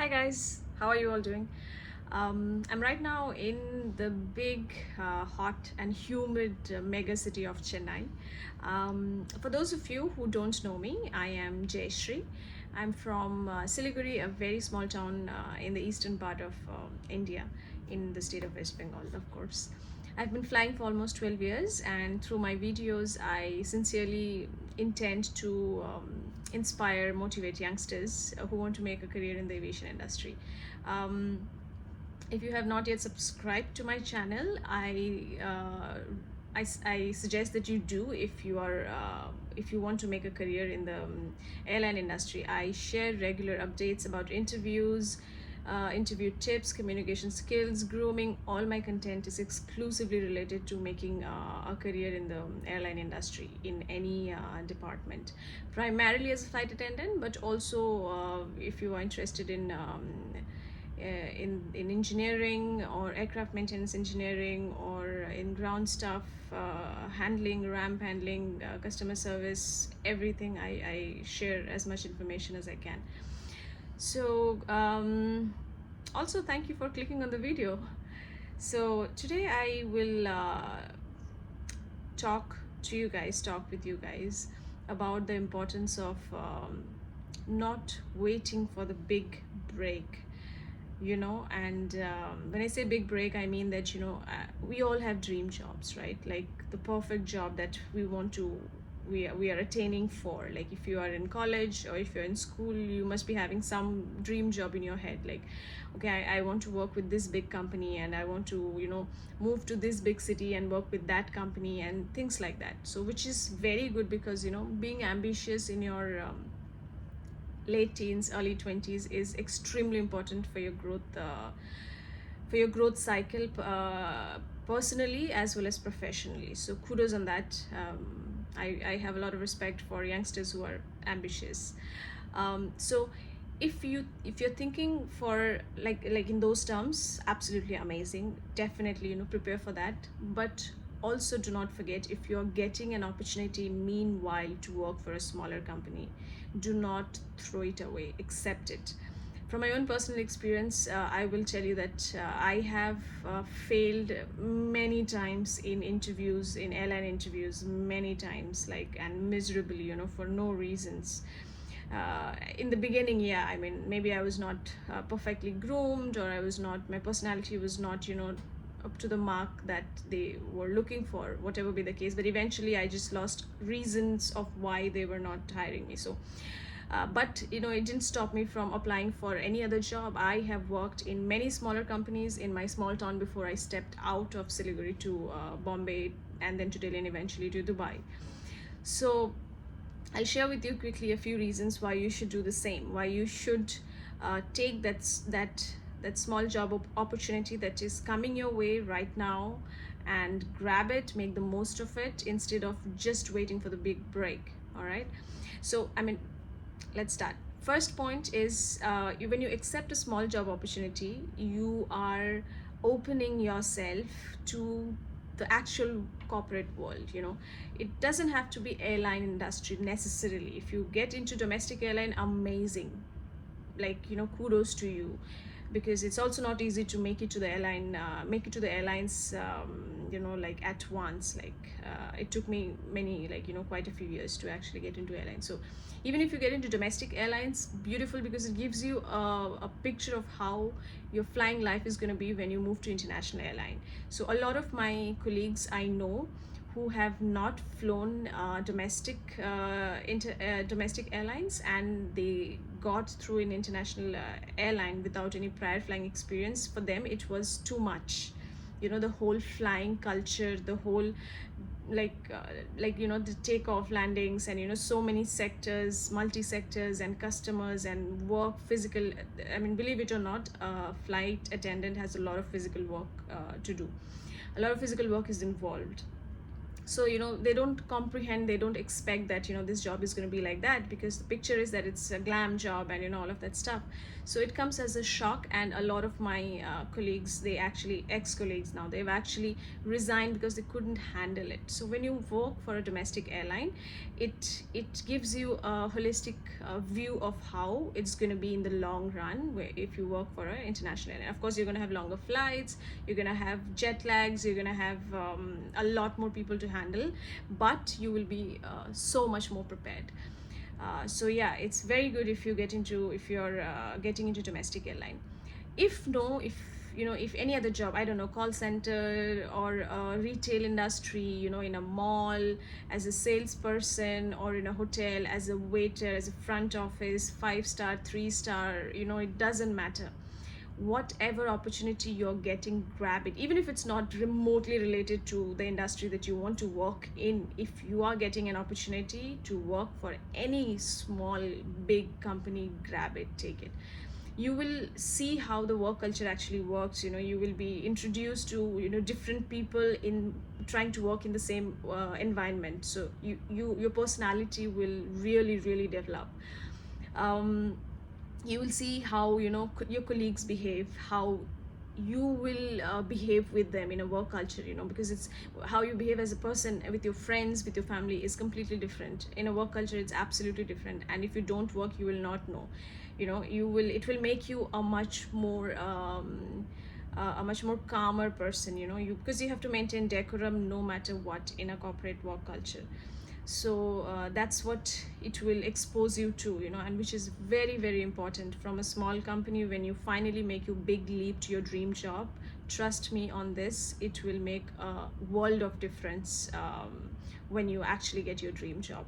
Hi guys, how are you all doing? I'm right now in the big, hot and humid mega city of Chennai. For those of you who don't know me, I am Jayashree. I'm from Siliguri, a very small town in the eastern part of India, in the state of West Bengal, of course. I've been flying for almost 12 years, and through my videos, I sincerely intend to inspire, motivate youngsters who want to make a career in the aviation industry. Um, if you have not yet subscribed to my channel, I suggest that you do if you want to make a career in the airline industry. I share regular updates about interviews, interview tips, communication skills, grooming. All my content is exclusively related to making a career in the airline industry in any department, primarily as a flight attendant, but also if you are interested in engineering or aircraft maintenance engineering or in ground stuff, handling, ramp handling, customer service, everything. I share as much information as I can. So also thank you for clicking on the video. So today I will talk with you guys about the importance of not waiting for the big break, and when I say big break, I mean that we all have dream jobs, right? Like the perfect job that we are attaining for. Like if you are in college or if you're in school, you must be having some dream job in your head, like, okay, I want to work with this big company, and I want to move to this big city and work with that company and things like that. So which is very good, because being ambitious in your late teens, early 20s is extremely important for your growth cycle, personally as well as professionally. So kudos on that. I have a lot of respect for youngsters who are ambitious. So if you're thinking for like in those terms, absolutely amazing. Definitely, prepare for that. But also do not forget, if you're getting an opportunity meanwhile to work for a smaller company, do not throw it away. Accept it. From my own personal experience, I will tell you that I have failed many times in interviews, in airline interviews, many times, like, and miserably, for no reasons. In the beginning, yeah, I mean, maybe I was not perfectly groomed, or my personality was not, up to the mark that they were looking for, whatever be the case. But eventually I just lost reasons of why they were not hiring me. So but it didn't stop me from applying for any other job. I have worked in many smaller companies in my small town before I stepped out of Siliguri to Bombay, and then to Delhi, and eventually to Dubai. So I'll share with you quickly a few reasons why you should do the same, why you should take that small job opportunity that is coming your way right now, and grab it, make the most of it, instead of just waiting for the big break. All right. So I mean, let's start. First point is, when you accept a small job opportunity, you are opening yourself to the actual corporate world. It doesn't have to be airline industry necessarily. If you get into domestic airline, amazing. Like, kudos to you, because it's also not easy to make it to the airlines, like at once. Like it took me many, like, quite a few years to actually get into airlines. So even if you get into domestic airlines, beautiful, because it gives you a picture of how your flying life is going to be when you move to international airline. So a lot of my colleagues I know who have not flown domestic airlines, and they got through an international airline without any prior flying experience. For them, it was too much. The whole flying culture, the whole, the takeoff, landings, and so many sectors, multi sectors, and customers, and work, physical. I mean, believe it or not, a flight attendant has a lot of physical work to do. A lot of physical work is involved. So they don't comprehend, they don't expect that this job is going to be like that, because the picture is that it's a glam job and all of that stuff. So it comes as a shock, and a lot of my colleagues, they actually ex-colleagues now, they've actually resigned because they couldn't handle it. So when you work for a domestic airline, it gives you a holistic view of how it's going to be in the long run, where if you work for an international airline, of course you're going to have longer flights, you're going to have jet lags, you're going to have a lot more people to handle, but you will be so much more prepared. So yeah, it's very good if you get into, if you're getting into domestic airline. If no, if any other job, I don't know, call center or retail industry, in a mall as a salesperson, or in a hotel as a waiter, as a front office, 5 star, 3 star, it doesn't matter. Whatever opportunity you're getting, grab it, even if it's not remotely related to the industry that you want to work in. If you are getting an opportunity to work for any small, big company, grab it, take it. You will see how the work culture actually works. You will be introduced to different people in trying to work in the same environment. So your personality will really, really develop. um, you will see how your colleagues behave, how you will behave with them in a work culture, because it's how you behave as a person with your friends, with your family, is completely different. In a work culture, it's absolutely different, and if you don't work, you will not know. It will make you a much more calmer person, because you have to maintain decorum no matter what in a corporate work culture. So that's what it will expose you to, and which is very, very important. From a small company, when you finally make your big leap to your dream job, trust me on this, it will make a world of difference when you actually get your dream job.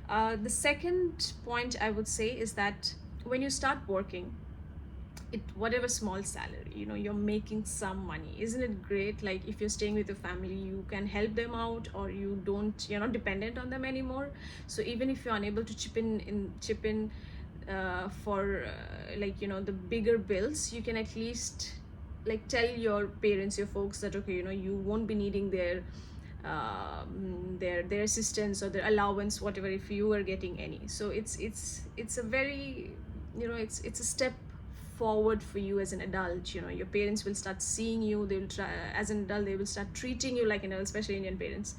The second point I would say is that when you start working, it whatever small salary, you're making some money. Isn't it great? Like, if you're staying with your family, you can help them out, or you're not dependent on them anymore. So even if you're unable to chip in for like the bigger bills, you can at least like tell your parents, your folks, that okay, you won't be needing their assistance or their allowance, whatever, if you are getting any. So it's a very, it's a step forward for you as an adult. Your parents will start seeing you, they will try, as an adult, they will start treating you like an adult, especially Indian parents.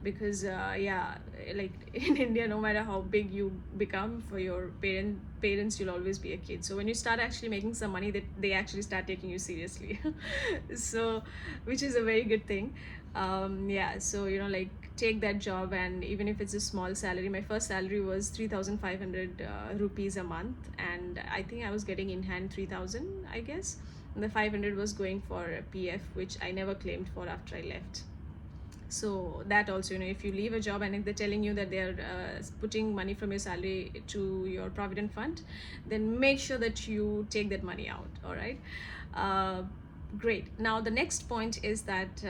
Because yeah, like in India, no matter how big you become, for your parents, you'll always be a kid. So when you start actually making some money, that they actually start taking you seriously. So, which is a very good thing. Yeah, so like, take that job, and even if it's a small salary, my first salary was 3,500 rupees a month, and I think I was getting in hand 3,000, I guess. And the 500 was going for PF, which I never claimed for after I left. So that also, if you leave a job and if they're telling you that they're putting money from your salary to your provident fund, then make sure that you take that money out. All right. uh, Great. Now the next point is that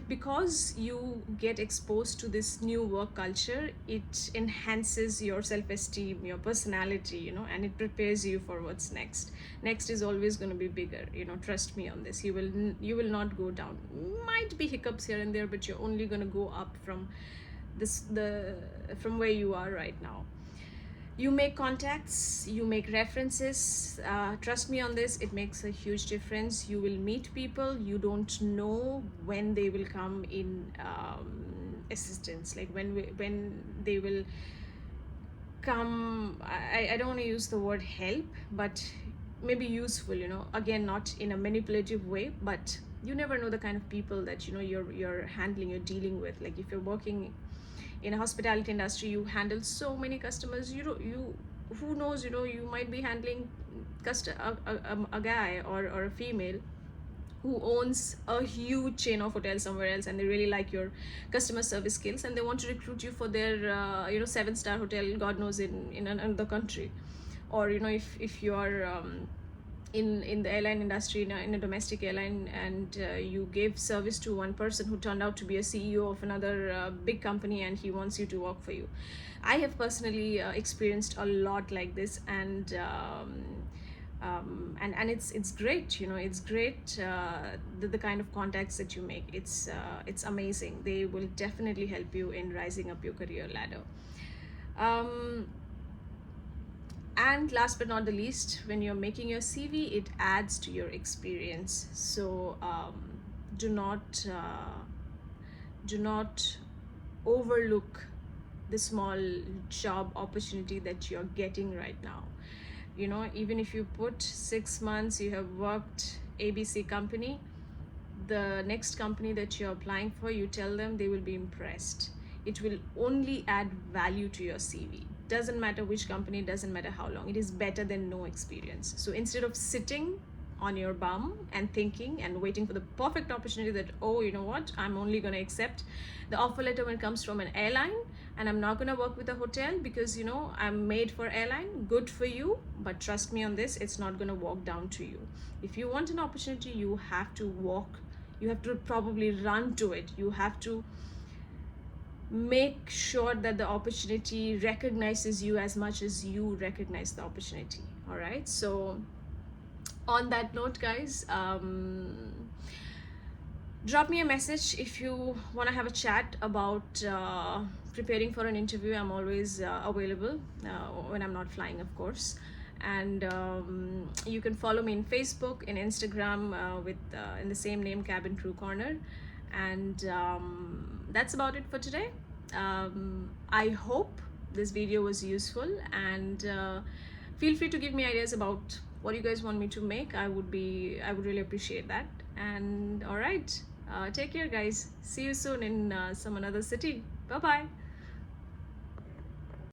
because you get exposed to this new work culture, it enhances your self-esteem, your personality, and it prepares you for what's next. Next is always going to be bigger, trust me on this. You will not go down. Might be hiccups here and there, but you're only going to go up from from where you are right now. You make contacts, you make references. Trust me on this, it makes a huge difference. You will meet people, you don't know when they will come in assistance, like when they will come. I don't want to use the word help, but maybe useful, again, not in a manipulative way, but you never know the kind of people that you're handling, you're dealing with. Like, if you're working in a hospitality industry, you handle so many customers. You who knows, you might be handling a guy or a female who owns a huge chain of hotels somewhere else, and they really like your customer service skills, and they want to recruit you for their 7-star hotel, god knows, in another country. Or if you are in the airline industry, in a domestic airline, and you gave service to one person who turned out to be a CEO of another big company, and he wants you to work for you. I have personally experienced a lot like this, and And it's great, you know, it's great, the kind of contacts that you make. It's amazing. They will definitely help you in rising up your career ladder. um, and last but not the least, when you're making your CV, it adds to your experience. So do not do not overlook the small job opportunity that you're getting right now. You know, even if you put 6 months you have worked ABC company, the next company that you're applying for, you tell them, they will be impressed. It will only add value to your CV. Doesn't matter which company, doesn't matter how long. It is better than no experience. So instead of sitting on your bum and thinking and waiting for the perfect opportunity that, oh, you know what, I'm only going to accept the offer letter when it comes from an airline, and I'm not going to work with a hotel because, you know, I'm made for airline. Good for you, but trust me on this, it's not going to walk down to you. If you want an opportunity, you have to walk, you have to probably run to it. You have to make sure that the opportunity recognizes you as much as you recognize the opportunity. All right, so on that note, guys, drop me a message if you want to have a chat about preparing for an interview. I'm always available when I'm not flying, of course. And you can follow me in Facebook, in Instagram, with in the same name, Cabin Crew Corner. And that's about it for today. I hope this video was useful, and feel free to give me ideas about what you guys want me to make. I would really appreciate that. And all right, take care, guys. See you soon in some another city. Bye bye.